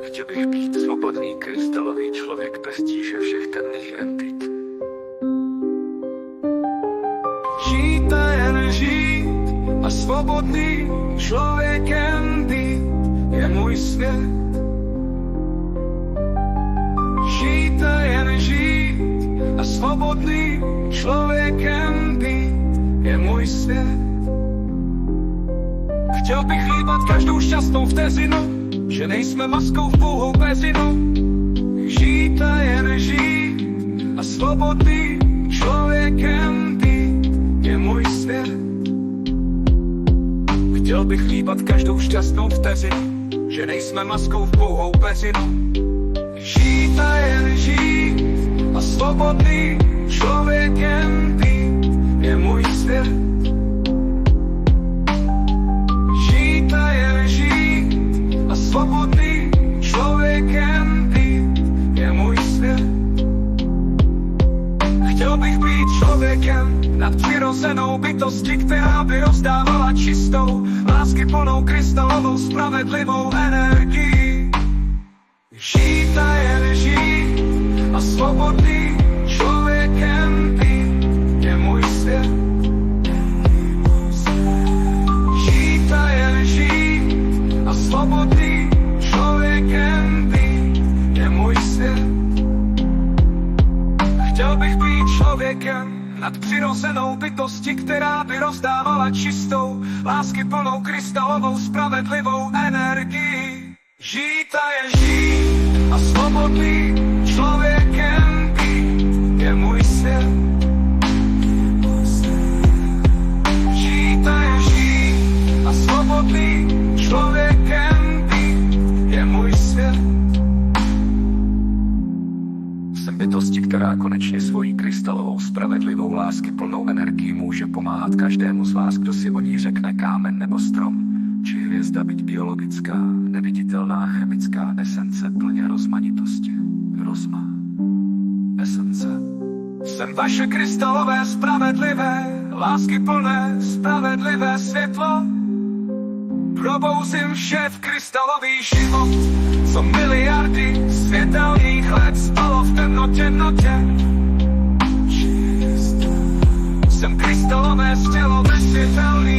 Chtěl bych být svobodný krystalový člověk bez tíže všech temných entit. Žít a jen žít a svobodný člověkem být je můj svět. Žít a jen žít a svobodný člověkem být je můj svět. Chtěl bych líbat každou šťastnou vteřinu, že nejsme maskou v pouhou bezinu. Žít a jen žít a svobodný člověkem být je můj svět. Chtěl bych líbat každou šťastnou vteřinu, že nejsme maskou v pouhou bezinu. Žít a jen žít a svobodný člověkem být je můj svět. Žít a jen žít a svobodný člověkem být je můj svět. Chtěl bych být člověkem nadpřirozenou bytostí, která by rozdávala čistou, láskyplnou krystalovou spravedlivou energii. Žít a jen žít a svobodný člověkem být je můj svět. Žít a jen žít a svobodný člověkem být je můj svět. Chtěl bych být člověkem nadpřirozenou bytostí, která by rozdávala čistou, láskyplnou krystalovou spravedlivou energii. Žít a jen žít a svobodný člověkem být je můj svět. Žít a jen žít a svobodný člověkem být je můj svět. Jsem bytostí, která konečně svojí krystalovou spravedlivou láskyplnou energii může pomáhat každému z vás, kdo si o ní řekne kámen nebo strom, či hvězda, byť biologická, neviditelná chemická esence plně rozmanitosti. Rozma. Esence. Jsem vaše krystalové, spravedlivé, láskyplné, spravedlivé světlo. Probouzím vše v krystalový život, co miliardy světelných let spalo v temnotě. Jsem krystalové stělo ve světelný